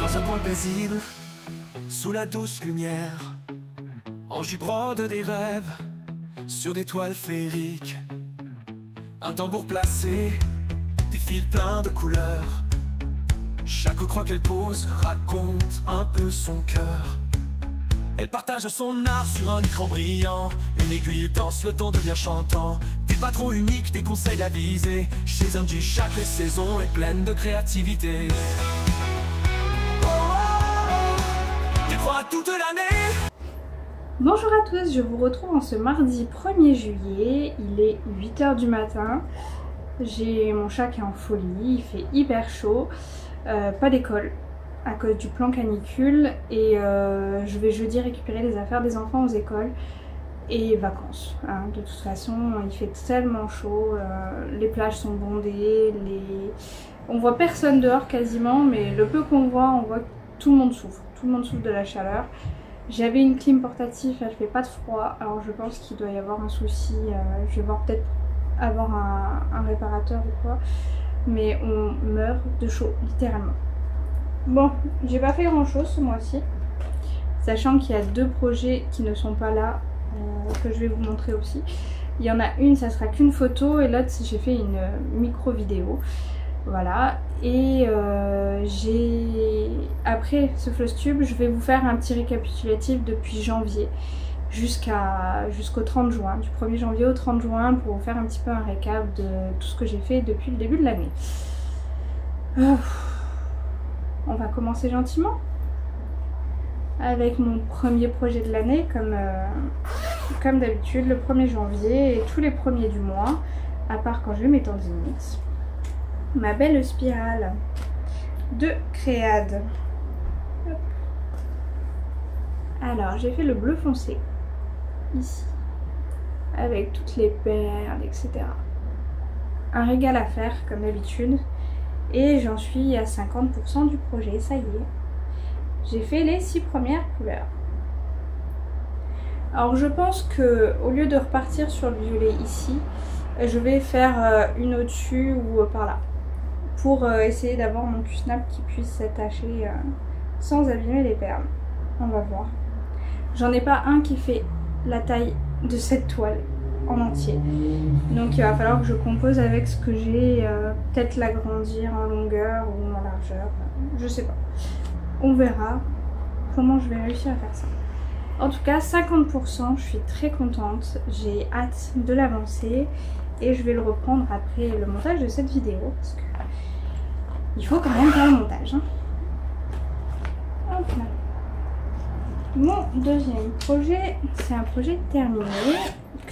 Dans un coin paisible, sous la douce lumière, j'y brode des rêves sur des toiles féeriques. Un tambour placé, des fils pleins de couleurs. Chaque croix qu'elle pose raconte un peu son cœur. Elle partage son art sur un écran brillant. Une aiguille danse, le ton devient chantant. Des patrons uniques, des conseils avisés. Chez Angie, chaque saison est pleine de créativité. Tu crois toute l'année. Bonjour à tous, je vous retrouve en ce mardi 1er juillet. Il est 8 h du matin. J'ai mon chat qui est en folie, il fait hyper chaud. Pas d'école à cause du plan canicule et je vais jeudi récupérer les affaires des enfants aux écoles et vacances. Hein. De toute façon, il fait tellement chaud, les plages sont bondées, on voit personne dehors quasiment, mais le peu qu'on voit, on voit que tout le monde souffre. Tout le monde souffre de la chaleur. J'avais une clim portative, elle fait pas de froid, alors je pense qu'il doit y avoir un souci. Je vais voir peut-être avoir un réparateur ou quoi. Mais on meurt de chaud, littéralement. Bon, j'ai pas fait grand chose ce mois-ci, sachant qu'il y a deux projets qui ne sont pas là, que je vais vous montrer aussi. Il y en a une, ça sera qu'une photo, et l'autre, j'ai fait une micro vidéo. Voilà, et après ce Flosstube, je vais vous faire un petit récapitulatif depuis janvier jusqu'au 30 juin, du 1er janvier au 30 juin, pour vous faire un petit peu un récap de tout ce que j'ai fait depuis le début de l'année. On va commencer gentiment avec mon premier projet de l'année, comme d'habitude, le 1er janvier et tous les premiers du mois, à part quand j'ai mes tendinites. Ma belle spirale de Créade. Hop. Alors, j'ai fait le bleu foncé, ici, avec toutes les perles, etc. Un régal à faire, comme d'habitude. Et j'en suis à 50% du projet, ça y est. J'ai fait les 6 premières couleurs. Alors je pense que au lieu de repartir sur le violet ici, je vais faire une au-dessus ou par là. Pour essayer d'avoir mon cul-snap qui puisse s'attacher sans abîmer les perles. On va voir. J'en ai pas un qui fait la taille de cette toile en entier. Donc il va falloir que je compose avec ce que j'ai, peut-être l'agrandir en longueur ou en largeur, je sais pas. On verra comment je vais réussir à faire ça. En tout cas 50%, je suis très contente, j'ai hâte de l'avancer et je vais le reprendre après le montage de cette vidéo parce que il faut quand même faire le montage. Hein. Hop là. Mon deuxième projet, c'est un projet terminé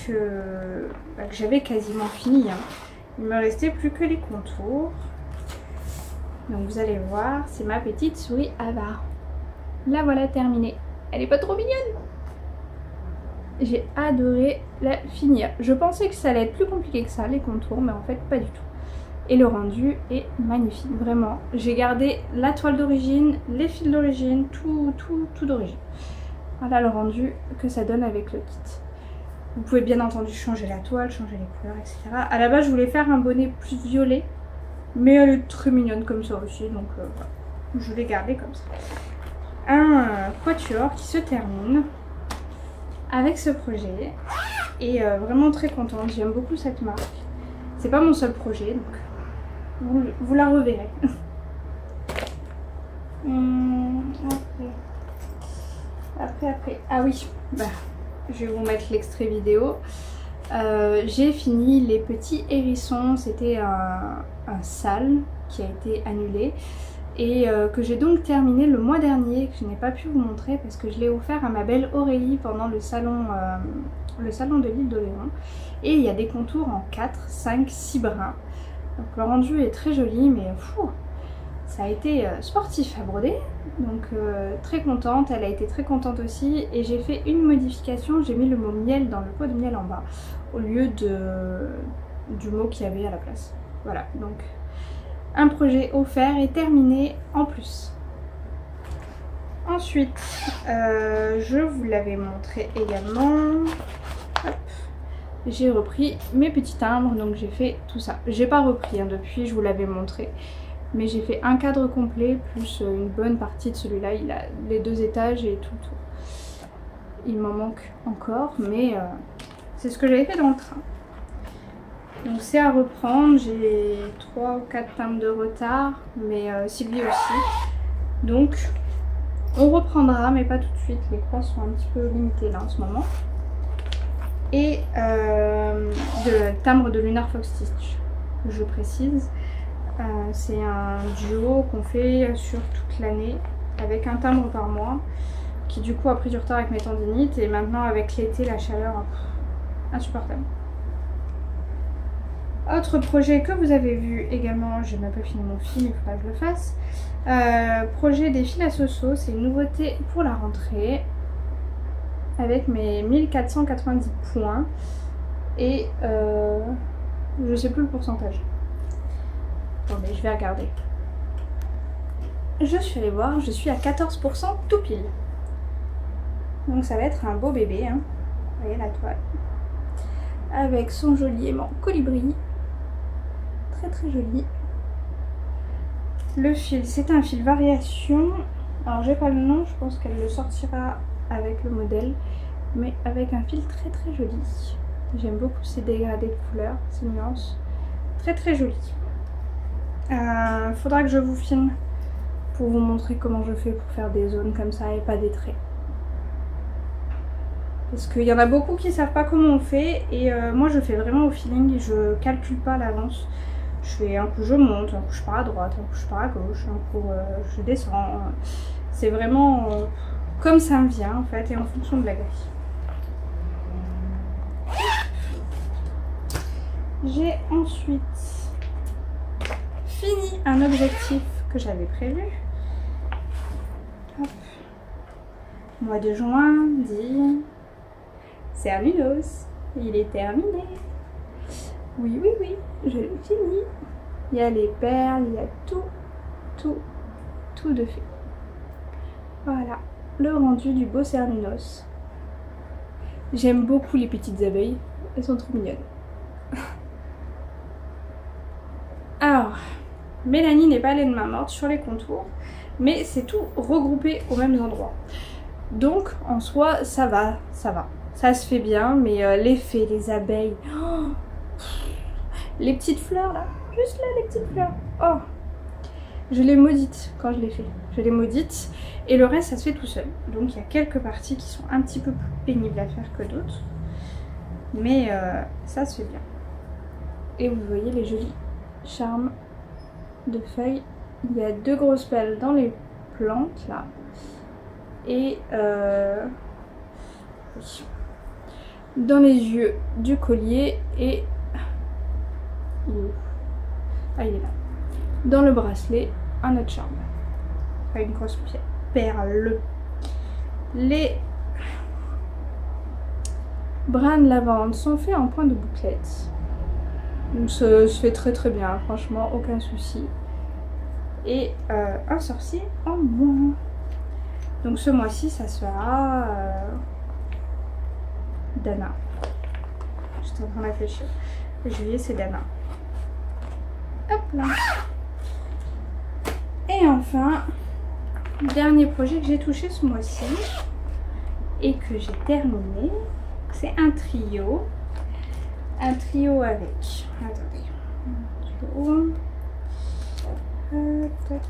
que j'avais quasiment fini. Hein. Il me restait plus que les contours. Donc vous allez voir, c'est ma petite souris Ava. La voilà terminée. Elle est pas trop mignonne? J'ai adoré la finir. Je pensais que ça allait être plus compliqué que ça, les contours, mais en fait pas du tout. Et le rendu est magnifique, vraiment. J'ai gardé la toile d'origine, les fils d'origine, tout d'origine. Voilà le rendu que ça donne avec le kit. Vous pouvez bien entendu changer la toile, changer les couleurs, etc. À la base, je voulais faire un bonnet plus violet, mais elle est très mignonne comme ça aussi, donc voilà. Je l'ai gardé comme ça. Un quatuor qui se termine avec ce projet. Et vraiment très contente, j'aime beaucoup cette marque. C'est pas mon seul projet, donc vous la reverrez. Après. Ah oui, bah, je vais vous mettre l'extrait vidéo. J'ai fini les petits hérissons. C'était un sale qui a été annulé. Et que j'ai donc terminé le mois dernier, que je n'ai pas pu vous montrer parce que je l'ai offert à ma belle Aurélie pendant le salon de l'île d'Oléron. Et il y a des contours en 4, 5, 6 brins. Donc le rendu est très joli, mais fou, ça a été sportif à broder. Donc très contente, elle a été très contente aussi. Et j'ai fait une modification, j'ai mis le mot miel dans le pot de miel en bas, au lieu du mot qu'il y avait à la place. Voilà, donc un projet offert et terminé en plus. Ensuite, je vous l'avais montré également. Hop. J'ai repris mes petits timbres, donc j'ai fait tout ça. J'ai pas repris hein, depuis, je vous l'avais montré. Mais j'ai fait un cadre complet plus une bonne partie de celui-là. Il a les 2 étages et tout. Il m'en manque encore, mais c'est ce que j'avais fait dans le train. Donc c'est à reprendre. J'ai 3 ou 4 timbres de retard, mais Sylvie aussi. Donc on reprendra, mais pas tout de suite. Les croix sont un petit peu limitées là en ce moment. Et de timbre de Lunar Fox Stitch, je précise. C'est un duo qu'on fait sur toute l'année avec un timbre par mois qui du coup a pris du retard avec mes tendinites et maintenant avec l'été la chaleur insupportable. Autre projet que vous avez vu également, j'ai même pas fini mon fil, il faudra que je le fasse. Projet des fils à Soso, c'est une nouveauté pour la rentrée avec mes 1490 points et je sais plus le pourcentage. Attendez, je vais regarder. Je suis allée voir, je suis à 14% tout pile. Donc ça va être un beau bébé, hein. Vous voyez la toile. Avec son joli aimant colibri. Très très joli. Le fil, c'est un fil variation. Alors j'ai pas le nom, je pense qu'elle le sortira avec le modèle. Mais avec un fil très très joli. J'aime beaucoup ces dégradés de couleurs, ces nuances. Très très joli. Faudra que je vous filme pour vous montrer comment je fais pour faire des zones comme ça et pas des traits. Parce qu'il y en a beaucoup qui savent pas comment on fait et moi je fais vraiment au feeling, je calcule pas à l'avance. Je fais un coup je monte, un coup je pars à droite, un coup je pars à gauche, un coup je descends. C'est vraiment comme ça me vient en fait et en fonction de la grille. J'ai ensuite fini un objectif que j'avais prévu. Hop. Mois de juin, dit Cernunnos, il est terminé. Oui, oui, oui, je l'ai fini. Il y a les perles, il y a tout de fait. Voilà, le rendu du beau Cernunnos. J'aime beaucoup les petites abeilles, elles sont trop mignonnes. Alors, Mélanie n'est pas allée de main morte sur les contours, mais c'est tout regroupé aux mêmes endroits. Donc, en soi, ça va. Ça se fait bien, mais l'effet, les abeilles, oh, les petites fleurs là, juste là, les petites fleurs, oh, je l'ai maudite quand je l'ai fait. Je l'ai maudite, et le reste, ça se fait tout seul. Donc, il y a quelques parties qui sont un petit peu plus pénibles à faire que d'autres, mais ça se fait bien. Et vous voyez les jolis charmes de feuilles. Il y a 2 grosses pelles dans les plantes là et dans les yeux du collier et il est là, dans le bracelet un autre charme, pas une grosse perle. Les brins de lavande sont faits en point de bouclette. Donc ça se fait très très bien, franchement, aucun souci. Et un sorcier en moins. Donc ce mois-ci, ça sera Dana. J'étais en train de réfléchir. Juillet, c'est Dana. Hop là. Et enfin, dernier projet que j'ai touché ce mois-ci et que j'ai terminé, c'est un trio. Un trio avec, attendez, tac,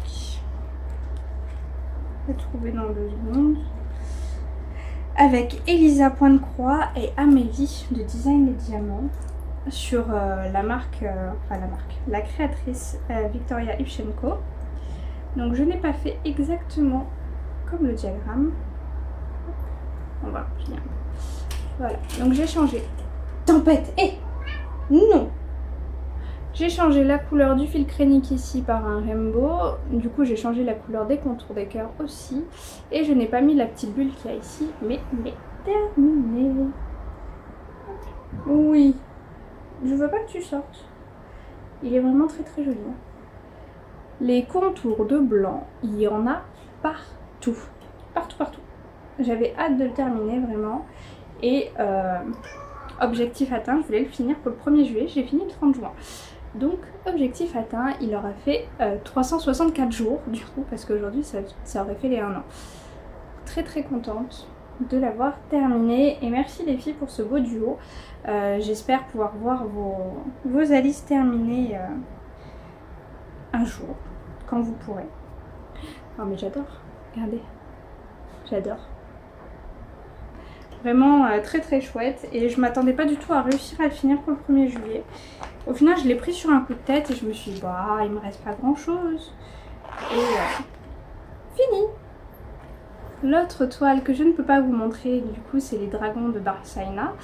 je vais trouver dans 2 secondes, avec Elisa Pointe-Croix et Amélie de Design les Diamants sur la marque, la créatrice Victoria Ivchenko. Donc je n'ai pas fait exactement comme le diagramme. On va finir. Voilà, donc j'ai changé. Tempête, non, j'ai changé la couleur du fil crénique ici par un rainbow. Du coup j'ai changé la couleur des contours des cœurs aussi. Et je n'ai pas mis la petite bulle qu'il y a ici, mais terminé. Oui, je veux pas que tu sortes. Il est vraiment très très joli. Les contours de blanc, il y en a partout. Partout. J'avais hâte de le terminer vraiment. Et objectif atteint, je voulais le finir pour le 1er juillet, j'ai fini le 30 juin. Donc objectif atteint, il aura fait 364 jours du coup, parce qu'aujourd'hui ça aurait fait les 1 an. Très très contente de l'avoir terminé et merci les filles pour ce beau duo. J'espère pouvoir voir vos Alice terminées un jour, quand vous pourrez. Oh mais j'adore, regardez, j'adore. Vraiment très très chouette et je m'attendais pas du tout à réussir à le finir pour le 1er juillet. Au final je l'ai pris sur un coup de tête et je me suis dit bah il me reste pas grand chose. Et fini. L'autre toile que je ne peux pas vous montrer du coup c'est les dragons de Barsaina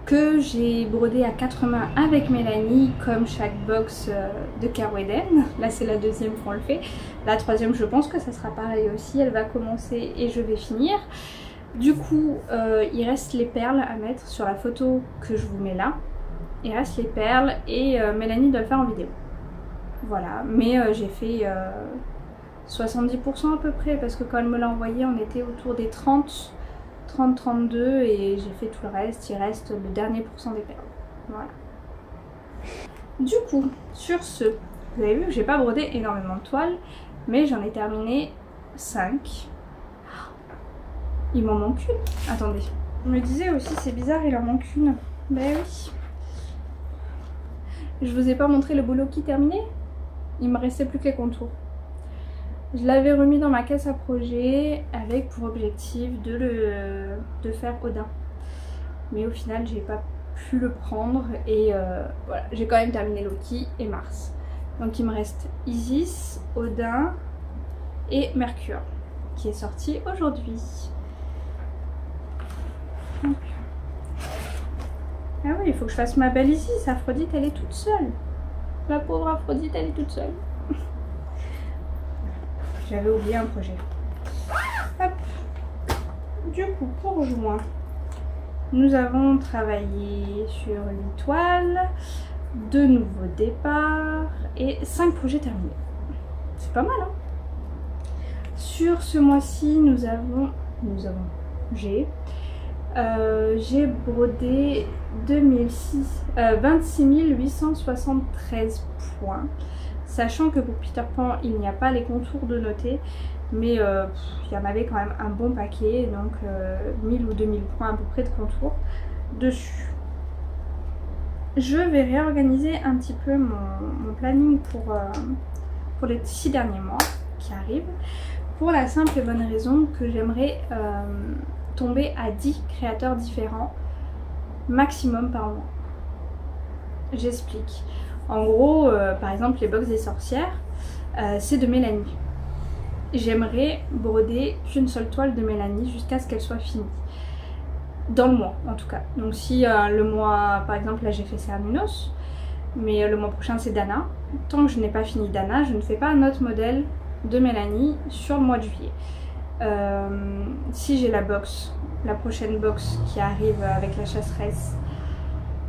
que j'ai brodé à 4 mains avec Mélanie comme chaque box de Kerweden. Là c'est la 2e qu'on le fait. La 3e je pense que ça sera pareil aussi, elle va commencer et je vais finir. Du coup, il reste les perles à mettre sur la photo que je vous mets là. Il reste les perles et Mélanie doit le faire en vidéo. Voilà, mais j'ai fait 70% à peu près parce que quand elle me l'a envoyé, on était autour des 30-32 et j'ai fait tout le reste. Il reste le dernier pourcent des perles. Voilà. Du coup, sur ce, vous avez vu que j'ai pas brodé énormément de toiles, mais j'en ai terminé 5. Il m'en manque une. Attendez. Je me disais aussi, c'est bizarre, il en manque une. Ben oui. Je vous ai pas montré le boulot qui terminé. Il me restait plus que les contours. Je l'avais remis dans ma caisse à projet avec pour objectif de faire Odin. Mais au final, j'ai pas pu le prendre et voilà. J'ai quand même terminé Loki et Mars. Donc il me reste Isis, Odin et Mercure qui est sorti aujourd'hui. Ah oui, il faut que je fasse ma belle Isis. Aphrodite, elle est toute seule. La pauvre Aphrodite, elle est toute seule. J'avais oublié un projet. Hop. Du coup, pour juin, nous avons travaillé sur une toile, 2 nouveaux départs et 5 projets terminés. C'est pas mal, hein? Sur ce mois-ci, j'ai brodé 26 873 points, sachant que pour Peter Pan il n'y a pas les contours de noter, mais il y en avait quand même un bon paquet, donc 1000 ou 2000 points à peu près de contours dessus. Je vais réorganiser un petit peu mon planning pour les 6 derniers mois qui arrivent, pour la simple et bonne raison que j'aimerais tomber à 10 créateurs différents maximum par mois. J'explique. En gros, par exemple les box des sorcières, c'est de Mélanie. J'aimerais broder qu'une seule toile de Mélanie jusqu'à ce qu'elle soit finie. Dans le mois en tout cas. Donc si le mois, par exemple là j'ai fait Cernunnos, mais le mois prochain c'est Dana. Tant que je n'ai pas fini Dana, je ne fais pas un autre modèle de Mélanie sur le mois de juillet. Si j'ai la prochaine box qui arrive avec la chasseresse,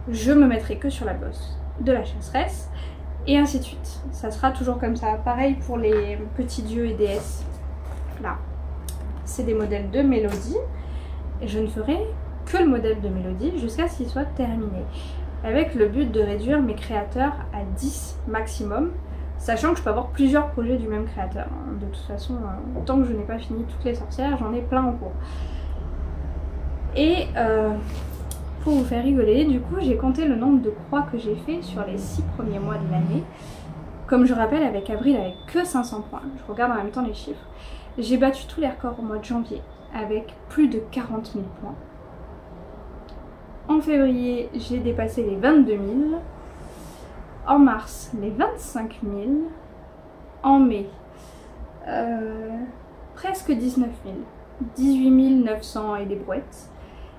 je me mettrai que sur la box de la chasseresse et ainsi de suite. Ça sera toujours comme ça. Pareil pour les petits dieux et déesses. Là, c'est des modèles de Mélodie et je ne ferai que le modèle de Mélodie jusqu'à ce qu'il soit terminé, avec le but de réduire mes créateurs à 10 maximum. Sachant que je peux avoir plusieurs projets du même créateur. De toute façon, tant que je n'ai pas fini toutes les sorcières, j'en ai plein en cours. Et pour vous faire rigoler, du coup, j'ai compté le nombre de croix que j'ai fait sur les 6 premiers mois de l'année. Comme je rappelle, avec Avril, avec que 500 points. Je regarde en même temps les chiffres. J'ai battu tous les records au mois de janvier, avec plus de 40 000 points. En février, j'ai dépassé les 22 000. En mars, les 25 000. En mai, presque 19 000. 18 900 et des brouettes.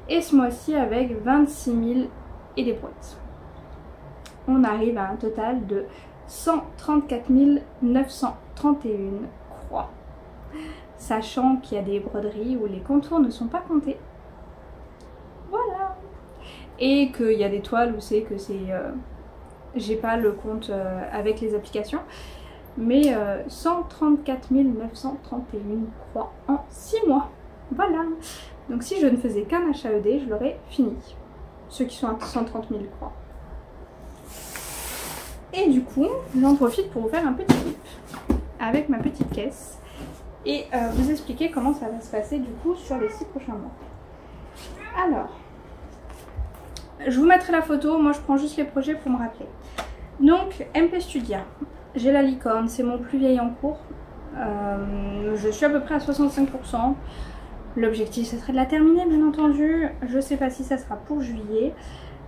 Et ce mois-ci avec 26 000 et des brouettes. On arrive à un total de 134 931 croix. Sachant qu'il y a des broderies où les contours ne sont pas comptés. Voilà. Et qu'il y a des toiles où c'est que c'est... j'ai pas le compte avec les applications, mais 134 931 croix en 6 mois. Voilà. Donc si je ne faisais qu'un HAED, je l'aurais fini. Ceux qui sont à 130 000 croix. Et du coup, j'en profite pour vous faire un petit clip avec ma petite caisse et vous expliquer comment ça va se passer du coup sur les 6 prochains mois. Alors, je vous mettrai la photo, moi je prends juste les projets pour me rappeler. Donc, MP Studia, j'ai la licorne, c'est mon plus vieil en cours. Je suis à peu près à 65%. L'objectif, ce serait de la terminer, bien entendu. Je sais pas si ça sera pour juillet.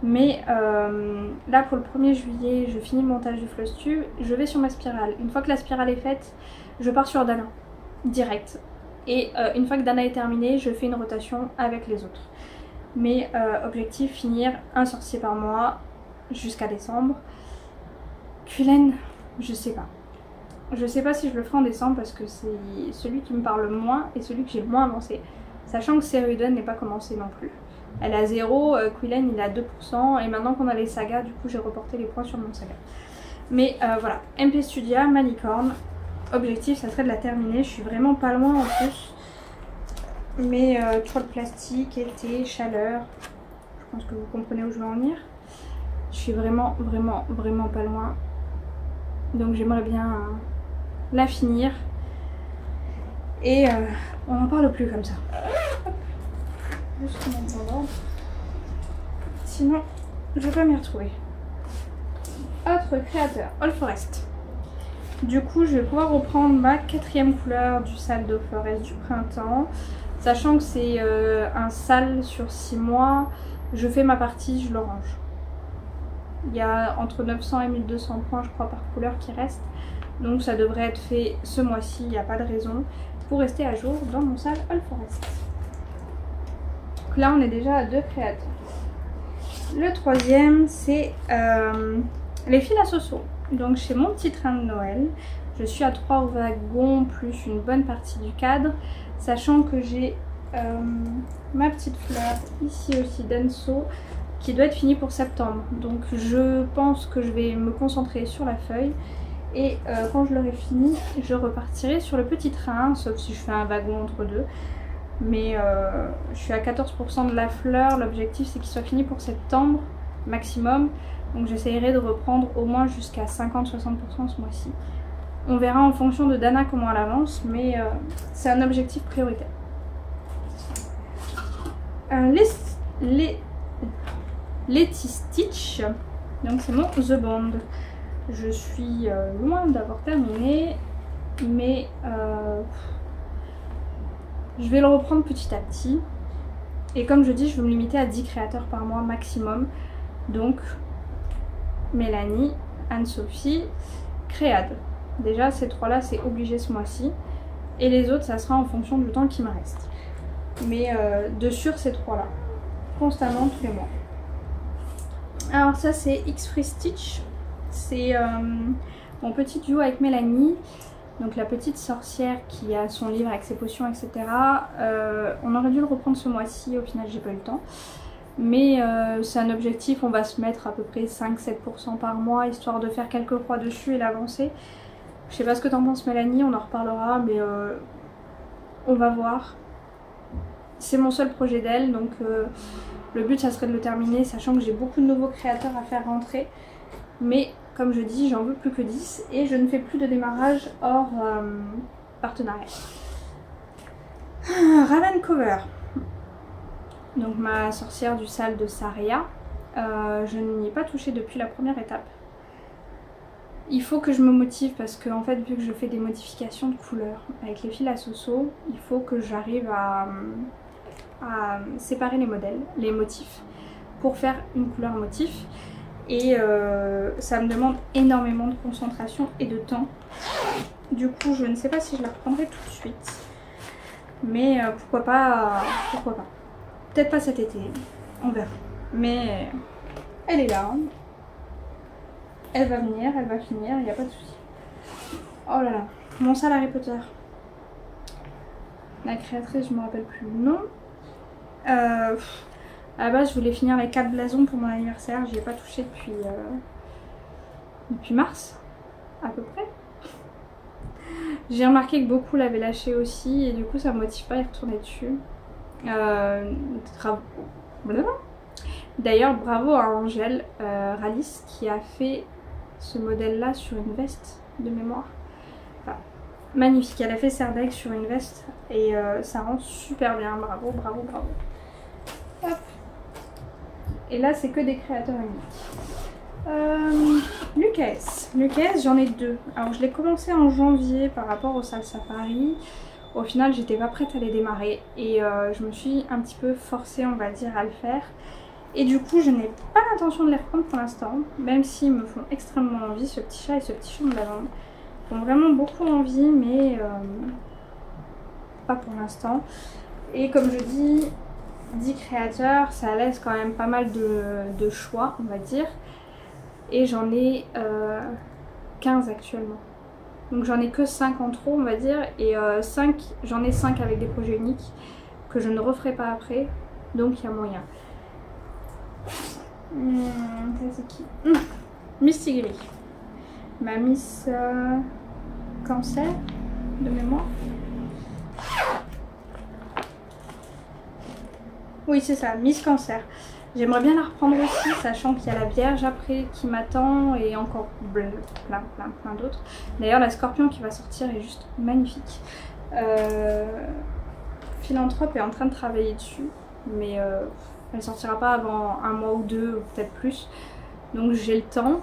Mais là, pour le 1er juillet, je finis le montage du floss tube. Je vais sur ma spirale. Une fois que la spirale est faite, je pars sur Dana, direct. Et une fois que Dana est terminée, je fais une rotation avec les autres. Mais objectif, finir un sorcier par mois jusqu'à décembre. Quillen, je sais pas. Je sais pas si je le ferai en décembre parce que c'est celui qui me parle le moins et celui que j'ai le moins avancé. Sachant que Ceruden n'est pas commencé non plus. Elle est à 0, Quillen il est à 2%, et maintenant qu'on a les sagas, du coup j'ai reporté les points sur mon saga. Mais voilà, MP Studia, ma licorne, objectif ça serait de la terminer, je suis vraiment pas loin en plus. Mais trop de plastique, été, chaleur, je pense que vous comprenez où je veux en venir. Je suis vraiment pas loin. Donc j'aimerais bien la finir. Et on n'en parle plus comme ça. Juste mettre dans l'ordre. Sinon, je vais pas m'y retrouver. Autre créateur, All Forest. Du coup, je vais pouvoir reprendre ma 4e couleur du sale de Forest du printemps. Sachant que c'est un sale sur 6 mois, je fais ma partie, je le range. Il y a entre 900 et 1200 points, je crois, par couleur qui reste. Donc ça devrait être fait ce mois-ci, il n'y a pas de raison, pour rester à jour dans mon sale All Forest. Donc là, on est déjà à 2 créateurs. Le 3e, c'est les fils à Soso. Donc chez mon petit train de Noël, je suis à 3 wagons plus une bonne partie du cadre, sachant que j'ai ma petite fleur ici aussi d'Anso qui doit être finie pour septembre. Donc je pense que je vais me concentrer sur la feuille et quand je l'aurai fini, je repartirai sur le petit train, sauf si je fais un wagon entre deux. Mais je suis à 14% de la fleur, l'objectif c'est qu'il soit fini pour septembre maximum. Donc j'essayerai de reprendre au moins jusqu'à 50-60% ce mois-ci. On verra en fonction de Dana comment elle avance, mais c'est un objectif prioritaire. Letty Stitch, donc c'est mon The Bond. Je suis loin d'avoir terminé, mais je vais le reprendre petit à petit. Et comme je dis, je vais me limiter à 10 créateurs par mois maximum. Donc Mélanie, Anne-Sophie, Créade. Déjà ces 3 là c'est obligé ce mois-ci. Et les autres ça sera en fonction du temps qui me reste. Mais de sûr ces 3 là. Constamment tous les mois. Alors ça c'est X-Free Stitch. C'est mon petit duo avec Mélanie. Donc la petite sorcière qui a son livre avec ses potions etc. On aurait dû le reprendre ce mois-ci, au final j'ai pas eu le temps. Mais c'est un objectif, on va se mettre à peu près 5-7% par mois, histoire de faire quelques croix dessus et l'avancer. Je sais pas ce que t'en penses Mélanie, on en reparlera, mais on va voir. C'est mon seul projet d'elle, donc le but ça serait de le terminer, sachant que j'ai beaucoup de nouveaux créateurs à faire rentrer. Mais comme je dis, j'en veux plus que 10 et je ne fais plus de démarrage hors partenariat. Raven Cover. Donc ma sorcière du sale de Saria. Je n'y ai pas touché depuis la première étape. Il faut que je me motive parce que en fait vu que je fais des modifications de couleurs avec les fils à Soso, il faut que j'arrive à séparer les modèles, les motifs pour faire une couleur motif. Et ça me demande énormément de concentration et de temps. Du coup je ne sais pas si je la reprendrai tout de suite. Mais pourquoi pas. Peut-être pas cet été, on verra. Mais elle est là. Elle va venir, elle va finir, il n'y a pas de souci. Oh là là, mon sale Harry Potter. La créatrice, je me rappelle plus le nom. À la base, je voulais finir les 4 blasons pour mon anniversaire. J'y ai pas touché depuis mars, à peu près. J'ai remarqué que beaucoup l'avaient lâché aussi et du coup ça me motive pas à y retourner dessus. D'ailleurs bravo à Angèle Ralice qui a fait ce modèle-là sur une veste de mémoire. Enfin, magnifique, elle a fait Serdeg sur une veste et ça rend super bien, bravo, bravo, bravo. Hop. Et là c'est que des créateurs uniques. Lucas, j'en ai 2. Alors je l'ai commencé en janvier par rapport au Salsa Paris. Au final j'étais pas prête à les démarrer et je me suis un petit peu forcée on va dire à le faire. Et du coup je n'ai pas l'intention de les reprendre pour l'instant, même s'ils me font extrêmement envie, ce petit chat et ce petit chant de lavande. Ils font vraiment beaucoup envie mais pas pour l'instant. Et comme je dis, 10 créateurs, ça laisse quand même pas mal de choix on va dire. Et j'en ai 15 actuellement. Donc j'en ai que 5 en trop on va dire. Et j'en ai 5 avec des projets uniques que je ne referai pas après. Donc il y a moyen. Ça c'est qui? Miss Tigri. Ma Miss Cancer de mémoire. Oui c'est ça, Miss Cancer. J'aimerais bien la reprendre aussi, sachant qu'il y a la Vierge après qui m'attend et encore plein d'autres. D'ailleurs la Scorpion qui va sortir est juste magnifique. Philanthrope est en train de travailler dessus, mais elle sortira pas avant un mois ou 2 ou peut-être plus. Donc j'ai le temps,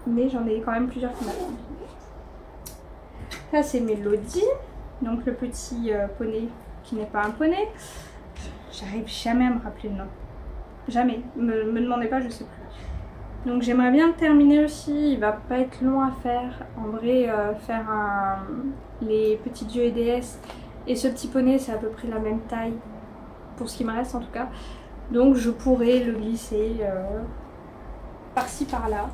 mais j'en ai quand même plusieurs qui m'attendent. Ça c'est Mélodie, donc le petit poney qui n'est pas un poney. J'arrive jamais à me rappeler le nom. Jamais, me demandez pas, je sais plus. Donc j'aimerais bien le terminer aussi, il va pas être long à faire. En vrai, faire les petits dieux et déesses et ce petit poney c'est à peu près la même taille, pour ce qui me reste en tout cas. Donc je pourrais le glisser par-ci par-là.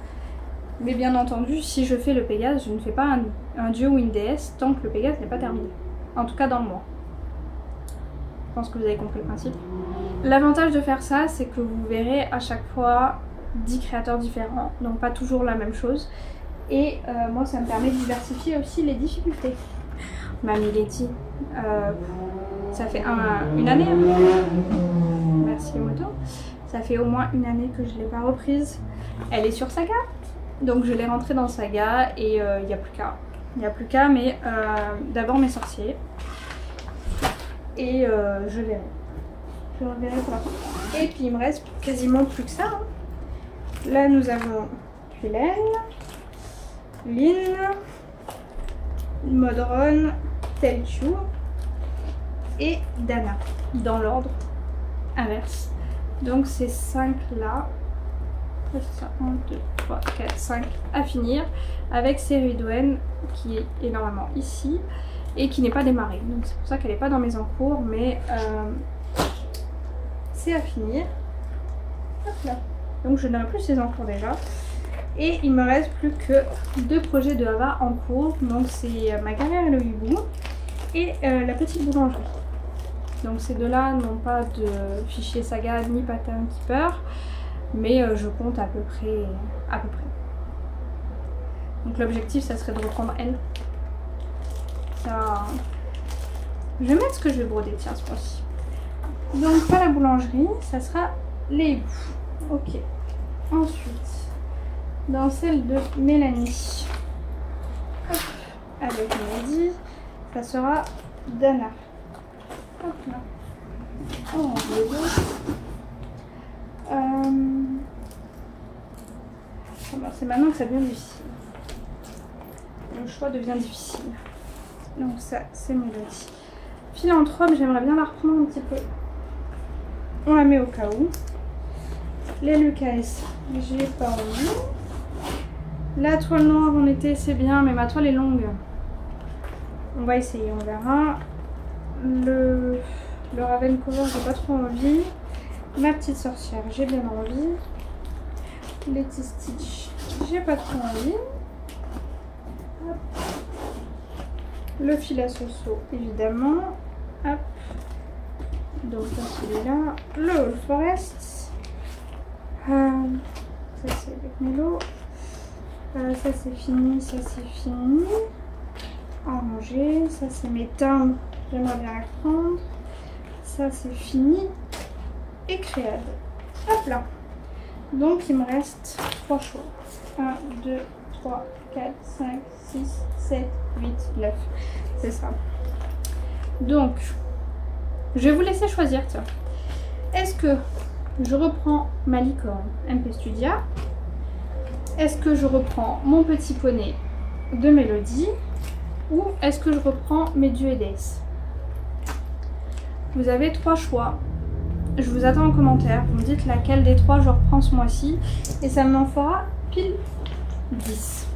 Mais bien entendu, si je fais le Pégase, je ne fais pas un dieu ou une déesse tant que le Pégase n'est pas terminé. En tout cas dans le mois. Je pense que vous avez compris le principe. L'avantage de faire ça, c'est que vous verrez à chaque fois 10 créateurs différents, donc pas toujours la même chose. Et moi, ça me permet de diversifier aussi les difficultés. Mamie Letty, ça fait une année. Merci les motos. Ça fait au moins une année que je ne l'ai pas reprise. Elle est sur Saga, donc je l'ai rentrée dans Saga et il n'y a plus qu'à. Il n'y a plus qu'à, mais d'abord mes sorciers. Et je verrai. Je reverrai pour la fin. Et puis il me reste quasiment plus que ça. Hein. Là nous avons Hélène, Lynn, Modron, Telchu et Dana. Dans l'ordre inverse. Donc ces 5 là. 1, 2, 3, 4, 5 à finir. Avec Céridwen qui est normalement ici. Et qui n'est pas démarrée, donc c'est pour ça qu'elle n'est pas dans mes encours, mais c'est à finir. Hop là. Donc je n'aurai plus ces encours déjà. Et il me reste plus que 2 projets de Hava en cours, donc c'est ma carrière et le hibou et la petite boulangerie. Donc ces deux-là n'ont pas de fichier Saga ni Pattern Keeper, mais je compte à peu près. Donc l'objectif ça serait de reprendre elle. Ça... Je vais mettre ce que je vais broder, tiens, ce mois-ci. Donc, pas la boulangerie, ça sera les hiboux. Ok. Ensuite, dans celle de Mélanie, hop, avec Mélodie, ça sera Dana. Hop là. Oh, c'est maintenant que ça devient difficile. Le choix devient difficile. Donc ça, c'est Mélodie. Philanthrope, j'aimerais bien la reprendre un petit peu. On la met au cas où. Les Lucas, j'ai pas envie. La toile noire en été, c'est bien, mais ma toile est longue. On va essayer, on verra. Le Raven Cover, j'ai pas trop envie. Ma petite sorcière, j'ai bien envie. Les Stitch, j'ai pas trop envie. Hop. Le fil à Soso, évidemment. Hop. Donc ça c'est là. Le All Forest. Ça c'est avec Mélo. Ça c'est fini, ça c'est fini. Orangé. Ça c'est mes timbres. J'aimerais bien la prendre. Ça c'est fini. Et créade. Hop là. Donc il me reste 3 choix. 1, 2, 3, 4, 5, 6, 7, 8, 9. C'est ça. Donc, je vais vous laisser choisir, tiens. Est-ce que je reprends ma licorne MP Studia? Est-ce que je reprends mon petit poney de Mélodie? Ou est-ce que je reprends mes dieux et déesses? Vous avez 3 choix. Je vous attends en commentaire. Vous me dites laquelle des 3 je reprends ce mois-ci. Et ça m'en fera pile 10.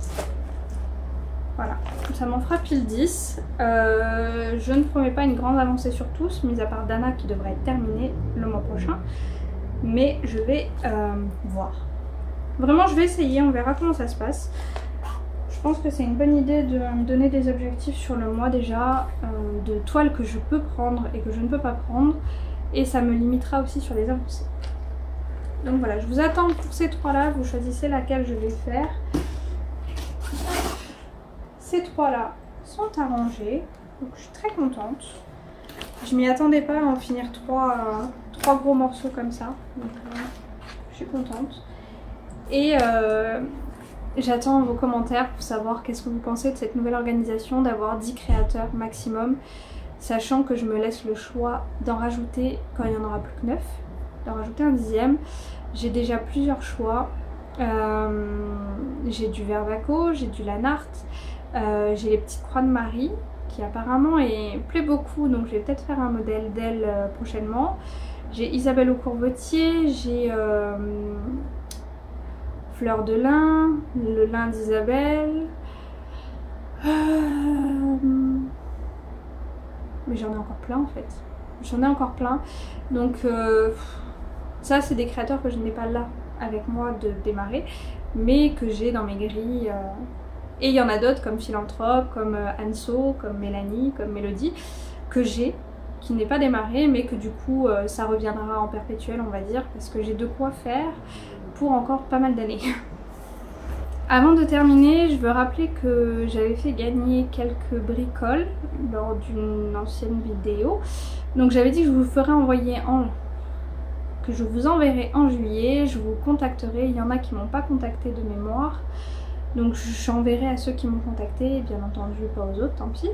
Voilà. Ça m'en fera pile 10. Je ne promets pas une grande avancée sur tous, mis à part Dana qui devrait être terminée le mois prochain. Mais je vais voir. Vraiment, je vais essayer. On verra comment ça se passe. Je pense que c'est une bonne idée de me donner des objectifs sur le mois déjà, de toiles que je peux prendre et que je ne peux pas prendre. Et ça me limitera aussi sur les avancées. Donc voilà, je vous attends pour ces 3 là, vous choisissez laquelle je vais faire. Ces 3 là sont arrangés, donc je suis très contente. Je m'y attendais pas à en finir 3 gros morceaux comme ça, donc je suis contente. Et j'attends vos commentaires pour savoir qu'est-ce que vous pensez de cette nouvelle organisation d'avoir 10 créateurs maximum. Sachant que je me laisse le choix d'en rajouter quand il n'y en aura plus que 9, d'en rajouter un 10e. J'ai déjà plusieurs choix. J'ai du Vervaco, j'ai du Lanart, j'ai les petites croix de Marie qui apparemment plaît beaucoup, donc je vais peut-être faire un modèle d'elle prochainement. J'ai Isabelle au Courvotier, j'ai Fleur de Lin, le lin d'Isabelle. Mais j'en ai encore plein en fait. J'en ai encore plein. Donc ça c'est des créateurs que je n'ai pas là avec moi de démarrer, mais que j'ai dans mes grilles. Et il y en a d'autres comme Philanthrope, comme Anso, comme Mélanie, comme Mélodie, que j'ai, qui n'est pas démarré, mais que du coup ça reviendra en perpétuel on va dire, parce que j'ai de quoi faire pour encore pas mal d'années. Avant de terminer, je veux rappeler que j'avais fait gagner quelques bricoles lors d'une ancienne vidéo. Donc j'avais dit que je vous ferais envoyer que je vous enverrai en juillet, je vous contacterai. Il y en a qui m'ont pas contacté de mémoire. Donc j'enverrai à ceux qui m'ont contacté, bien entendu pas aux autres, tant pis.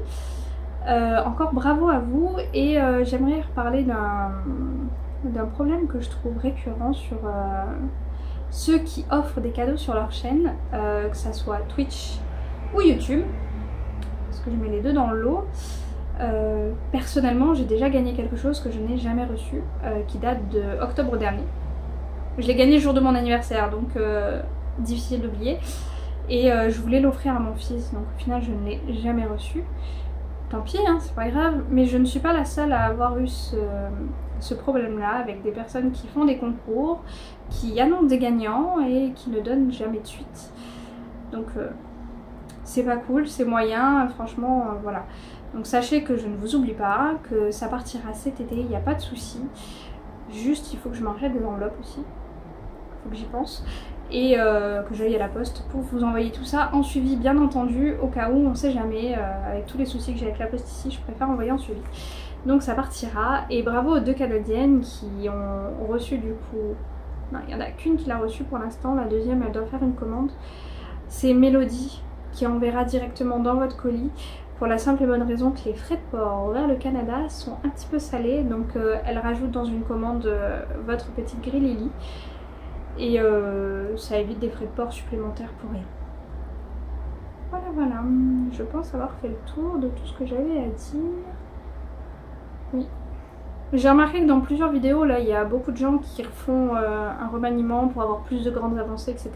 Encore bravo à vous et j'aimerais reparler d'un problème que je trouve récurrent sur ceux qui offrent des cadeaux sur leur chaîne, que ça soit Twitch ou YouTube, parce que je mets les deux dans le lot. Personnellement, j'ai déjà gagné quelque chose que je n'ai jamais reçu, qui date de octobre dernier. Je l'ai gagné le jour de mon anniversaire, donc difficile d'oublier. Et je voulais l'offrir à mon fils, donc au final je ne l'ai jamais reçu. Tant pis, hein, c'est pas grave, mais je ne suis pas la seule à avoir eu ce problème-là avec des personnes qui font des concours, qui annoncent des gagnants et qui ne donnent jamais de suite. Donc c'est pas cool, c'est moyen, franchement, voilà. Donc sachez que je ne vous oublie pas, que ça partira cet été, il n'y a pas de souci. Juste, il faut que je m'enlève des enveloppes aussi, il faut que j'y pense. Et que j'aille à la poste pour vous envoyer tout ça en suivi, bien entendu, au cas où, on sait jamais, avec tous les soucis que j'ai avec la poste ici, je préfère envoyer en suivi. Donc ça partira, et bravo aux 2 Canadiennes qui ont reçu du coup, non il n'y en a qu'une qui l'a reçu pour l'instant, la deuxième elle doit faire une commande. C'est Mélodie qui enverra directement dans votre colis, pour la simple et bonne raison que les frais de port vers le Canada sont un petit peu salés, donc elle rajoute dans une commande votre petite grille Lily. Et ça évite des frais de port supplémentaires pour rien. Voilà, voilà. Je pense avoir fait le tour de tout ce que j'avais à dire. Oui. J'ai remarqué que dans plusieurs vidéos, là, il y a beaucoup de gens qui refont un remaniement pour avoir plus de grandes avancées, etc.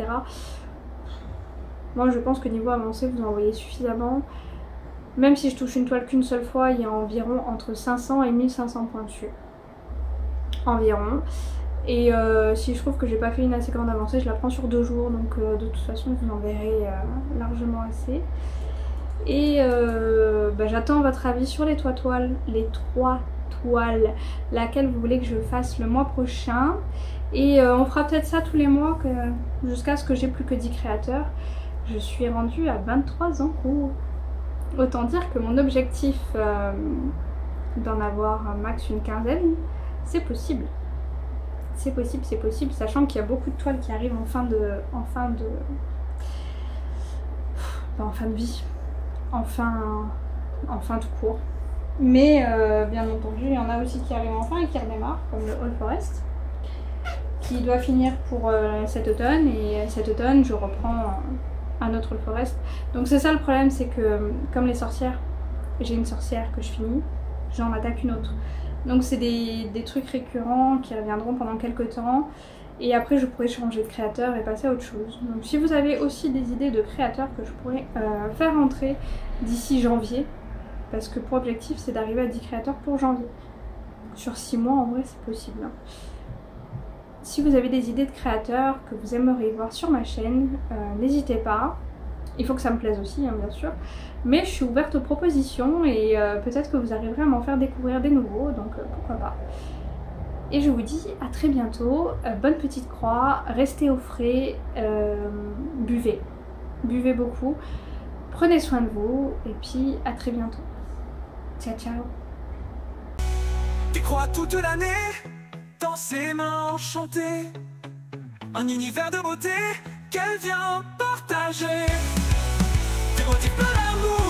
Moi, je pense que niveau avancée, vous en voyez suffisamment. Même si je touche une toile qu'une seule fois, il y a environ entre 500 et 1500 points dessus. Environ. Et si je trouve que j'ai pas fait une assez grande avancée, je la prends sur 2 jours, donc de toute façon vous en verrez largement assez. Et j'attends votre avis sur les 3 toiles, laquelle vous voulez que je fasse le mois prochain. Et on fera peut-être ça tous les mois jusqu'à ce que j'ai plus que 10 créateurs. Je suis rendue à 23 en cours. Autant dire que mon objectif d'en avoir un max une quinzaine, c'est possible. C'est possible, sachant qu'il y a beaucoup de toiles qui arrivent en fin en fin de vie, en fin tout court. Mais bien entendu, il y en a aussi qui arrivent en fin et qui redémarrent, comme le All Forest, qui doit finir pour cet automne, et cet automne je reprends un autre All Forest. Donc c'est ça le problème, c'est que comme les sorcières, j'ai une sorcière que je finis, j'en attaque une autre. Donc c'est des trucs récurrents qui reviendront pendant quelques temps, et après je pourrais changer de créateur et passer à autre chose. Donc si vous avez aussi des idées de créateurs que je pourrais faire entrer d'ici janvier, parce que pour objectif c'est d'arriver à 10 créateurs pour janvier. Sur 6 mois en vrai c'est possible. Hein. Si vous avez des idées de créateurs que vous aimeriez voir sur ma chaîne, n'hésitez pas. Il faut que ça me plaise aussi, hein, bien sûr. Mais je suis ouverte aux propositions et peut-être que vous arriverez à m'en faire découvrir des nouveaux, donc pourquoi pas. Et je vous dis à très bientôt. Bonne petite croix, restez au frais, buvez. Buvez beaucoup. Prenez soin de vous et puis à très bientôt. Ciao ciao. Des croix toute l'année, dans ses mains enchantées, un univers de beauté qu'elle vient partager. Des motifs plein d'amour.